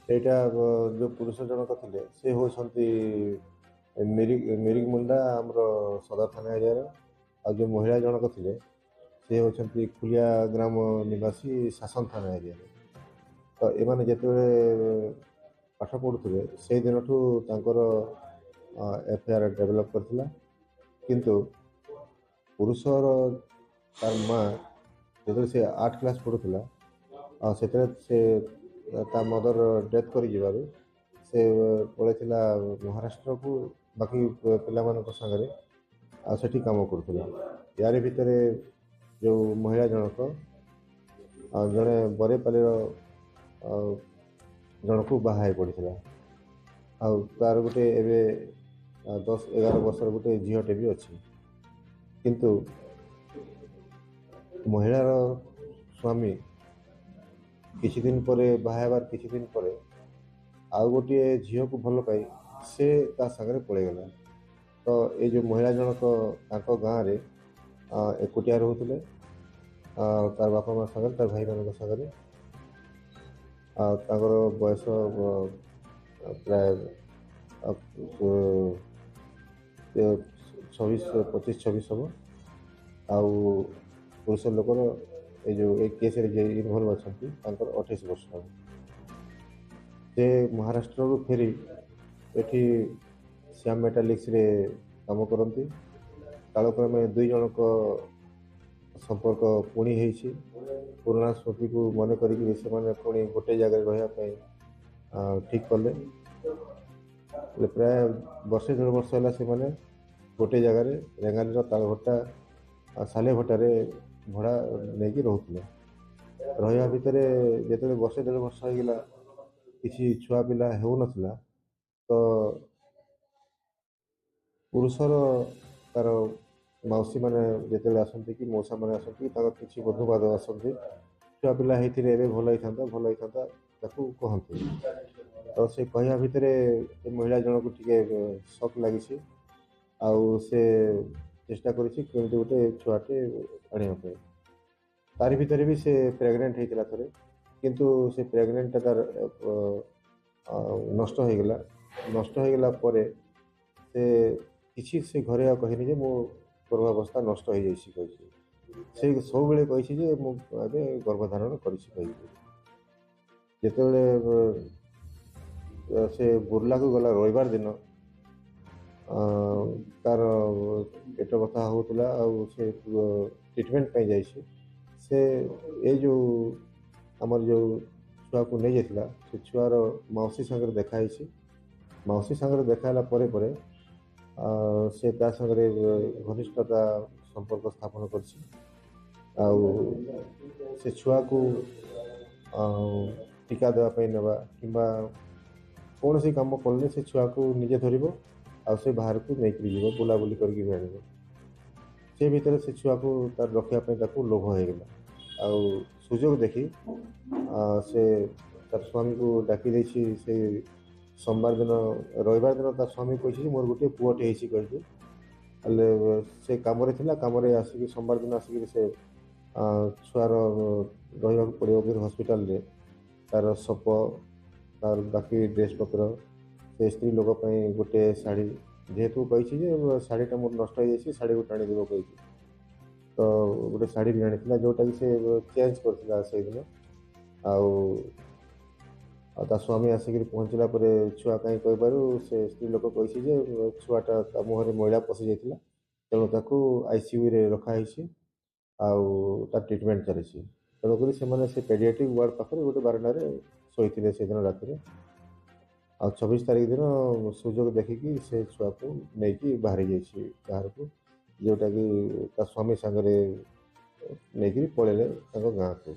ଏଇଟା ଯେଉଁ ପୁରୁଷ ଜଣକ ଥିଲେ ସେ ହେଉଛନ୍ତି ମିରିଗ ମୁଣ୍ଡା ଆମର ସଦର ଥାନା ଏରିଆର। ଆଉ ଯେଉଁ ମହିଳା ଜଣକ ଥିଲେ ସେ ହେଉଛନ୍ତି କୁଲିଆ ଗ୍ରାମ ନିବାସୀ ଶାସନ ଥାନା ଏରିଆରେ। ତ ଏମାନେ ଯେତେବେଳେ ପାଠ ପଢ଼ୁଥିଲେ ସେଇ ଦିନଠୁ ତାଙ୍କର ଏଫଆଇଆର୍ ଡେଭଲପ୍ କରିଥିଲା। କିନ୍ତୁ ପୁରୁଷର ତାର ମା ଯେତେବେଳେ ସେ 8 କ୍ଲାସ୍ ପଢ଼ୁଥିଲା ଆଉ ସେଥିରେ ସେ ତା ମଦର ଡେଥ୍ କରିଯିବାରୁ ସେ ପଳେଇଥିଲା ମହାରାଷ୍ଟ୍ରକୁ ବାକି ପିଲାମାନଙ୍କ ସାଙ୍ଗରେ ଆଉ ସେଠି କାମ କରୁଥିଲା। ୟାରି ଭିତରେ ଯେଉଁ ମହିଳା ଜଣକ ଆଉ ଜଣେ ବରେପାଲିର ଜଣକୁ ବାହା ହେଇ ପଡ଼ିଥିଲା। ଆଉ ତାର ଗୋଟେ ଏବେ 10-11 ବର୍ଷର ଗୋଟେ ଝିଅଟେ ବି ଅଛି। କିନ୍ତୁ ମହିଳାର ସ୍ୱାମୀ କିଛି ଦିନ ପରେ ବାହା ହେବାର କିଛି ଦିନ ପରେ ଆଉ ଗୋଟିଏ ଝିଅକୁ ଭଲ ପାଇ ସେ ତା ସାଙ୍ଗରେ ପଳେଇଗଲା। ତ ଏଇ ଯେଉଁ ମହିଳା ଜଣକ ତାଙ୍କ ଗାଁରେ ଏକୁଟିଆ ରହୁଥିଲେ ତାର ବାପା ମା ସାଙ୍ଗରେ ତାର ଭାଇମାନଙ୍କ ସାଙ୍ଗରେ। ଆଉ ତାଙ୍କର ବୟସ ପ୍ରାୟ 25-26 ହେବ। ଆଉ ପୁରୁଷ ଲୋକର ଏ ଯେଉଁ ଏ କେସ୍ରେ ଯେ ଇନଭଲ୍ଭ ଅଛନ୍ତି ତାଙ୍କର 28 ବର୍ଷ ହେବ। ସେ ମହାରାଷ୍ଟ୍ରରୁ ଫେରି ଏଠି ଶ୍ୟାମ ମେଟାଲିକ୍ସରେ କାମ କରନ୍ତି। କାଳକ୍ରମେ ଦୁଇ ଜଣଙ୍କ ସମ୍ପର୍କ ପୁଣି ହେଇଛି। ପୁରୁଣା ସ୍ମୃତିକୁ ମନେ କରିକି ସେମାନେ ପୁଣି ଗୋଟେ ଜାଗାରେ ରହିବା ପାଇଁ ଠିକ୍ କଲେ। ପ୍ରାୟ ବର୍ଷେ 1.5 ବର୍ଷ ହେଲା ସେମାନେ ଗୋଟେ ଜାଗାରେ ରେଙ୍ଗାଲିର ତାଳଭଟ୍ଟା ସାଲେଭଟ୍ଟାରେ ଭଡ଼ା ନେଇକି ରହୁଥିଲେ। ରହିବା ଭିତରେ ଯେତେବେଳେ ବର୍ଷେ 1.5 ବର୍ଷ ହେଇଗଲା କିଛି ଛୁଆ ପିଲା ହେଉନଥିଲା, ତ ପୁରୁଷର ତାର ମାଉସୀମାନେ ଯେତେବେଳେ ଆସନ୍ତି କି ମଉସାମାନେ ଆସନ୍ତି ତାଙ୍କର କିଛି ବନ୍ଧୁବାନ୍ଧବ ଆସନ୍ତି, ଛୁଆ ପିଲା ହେଇଥିଲେ ଏବେ ଭଲ ହେଇଥାନ୍ତା ତାକୁ କହନ୍ତି। ତ ସେ କହିବା ଭିତରେ ଏ ମହିଳା ଜଣକୁ ଟିକେ ଶକ୍ ଲାଗିଛି ଆଉ ସେ ଚେଷ୍ଟା କରିଛି କେମିତି ଗୋଟେ ଛୁଆଟେ ଆଣିବା ପାଇଁ। ତାରି ଭିତରେ ବି ସେ ପ୍ରେଗନେଣ୍ଟ ହେଇଥିଲା ଥରେ, କିନ୍ତୁ ସେ ପ୍ରେଗନେଣ୍ଟଟା ତାର ନଷ୍ଟ ହେଇଗଲା ପରେ ସେ ଘରେ ଆଉ କହିନି ଯେ ମୋ ଗର୍ଭାବସ୍ଥା ନଷ୍ଟ ହେଇଯାଇଛି କହିଛି। ସେ ସବୁବେଳେ କହିଛି ଯେ ମୁଁ ଏବେ ଗର୍ଭଧାରଣ କରିଛି କହିକି। ଯେତେବେଳେ ସେ ବୁର୍ଲାକୁ ଗଲା ରବିବାର ଦିନ ତାର ପେଟ ବଥା ହେଉଥିଲା ଆଉ ସେ ଟ୍ରିଟମେଣ୍ଟ ପାଇଁ ଯାଇଛି। ସେ ଏଇ ଯେଉଁ ଆମର ଯେଉଁ ଛୁଆକୁ ନେଇଯାଇଥିଲା ସେ ଛୁଆର ମାଉସୀ ସାଙ୍ଗରେ ଦେଖା ହେଇଛି। ମାଉସୀ ସାଙ୍ଗରେ ଦେଖା ହେଲା ପରେ ସେ ତା ସାଙ୍ଗରେ ଘନିଷ୍ଠତା ସମ୍ପର୍କ ସ୍ଥାପନ କରିଛି। ଆଉ ସେ ଛୁଆକୁ ଟୀକା ଦେବା ପାଇଁ ନେବା କିମ୍ବା କୌଣସି କାମ କଲେ ସେ ଛୁଆକୁ ନିଜେ ଧରିବ ଆଉ ସେ ବାହାରକୁ ନେଇକରି ଯିବ, ବୁଲାବୁଲି କରିକି ବି ଆଣିବ। ସେ ଭିତରେ ସେ ଛୁଆକୁ ତାର ରଖିବା ପାଇଁ ତାକୁ ଲୋଭ ହେଇଗଲା ଆଉ ସୁଯୋଗ ଦେଖି ସେ ତାର ସ୍ୱାମୀକୁ ଡାକି ଦେଇଛି। ସେ ରବିବାର ଦିନ ତା ସ୍ୱାମୀ କହିଛି ଯେ ମୋର ଗୋଟିଏ ପୁଅଟେ ହେଇଛି କହିଛି। ହେଲେ ସେ କାମରେ ଥିଲା, କାମରେ ଆସିକି ସୋମବାର ଦିନ ଆସିକି ସେ ଛୁଆର ରହିବାକୁ ପଡ଼ିବ କି ହସ୍ପିଟାଲରେ ତାର ସପ ତାର ବାକି ଡ୍ରେସ୍ ପତ୍ର ସେ ସ୍ତ୍ରୀ ଲୋକ ପାଇଁ ଗୋଟେ ଶାଢ଼ୀ ଯେହେତୁ କହିଛି ଯେ ଶାଢ଼ୀଟା ମୋର ନଷ୍ଟ ହେଇଯାଇଛି ଶାଢ଼ୀ ଗୋଟେ ଆଣିଦେବ କହିଛି। ତ ଗୋଟେ ଶାଢ଼ୀ ବି ଆଣିଥିଲା ଯେଉଁଟାକି ସେ ଚେଞ୍ଜ କରିଥିଲା ସେଇଦିନ। ଆଉ ତା ସ୍ୱାମୀ ଆସିକରି ପହଞ୍ଚିଲା ପରେ ଛୁଆ କାହିଁ କହିବାରୁ ସେ ସ୍ତ୍ରୀ ଲୋକ କହିଛି ଯେ ଛୁଆଟା ତା ମୁହଁରେ ମଇଳା ପଶି ଯାଇଥିଲା, ତେଣୁ ତାକୁ ICUରେ ରଖାହେଇଛି ଆଉ ତା ଟ୍ରିଟମେଣ୍ଟ ଚାଲିଛି। ତେଣୁକରି ସେମାନେ ସେ ପେଡ଼ିଆଟ୍ରିକ୍ ୱାର୍ଡ଼ ପାଖରେ ଗୋଟେ ବାରଣ୍ଡାରେ ଶୋଇଥିଲେ ସେଦିନ ରାତିରେ। ଆଉ 26 ତାରିଖ ଦିନ ସୁଯୋଗ ଦେଖିକି ସେ ଛୁଆକୁ ନେଇକି ବାହାରି ଯାଇଛି ବାହାରକୁ, ଯେଉଁଟାକି ତା ସ୍ୱାମୀ ସାଙ୍ଗରେ ନେଇକରି ପଳେଇଲେ ତାଙ୍କ ଗାଁକୁ।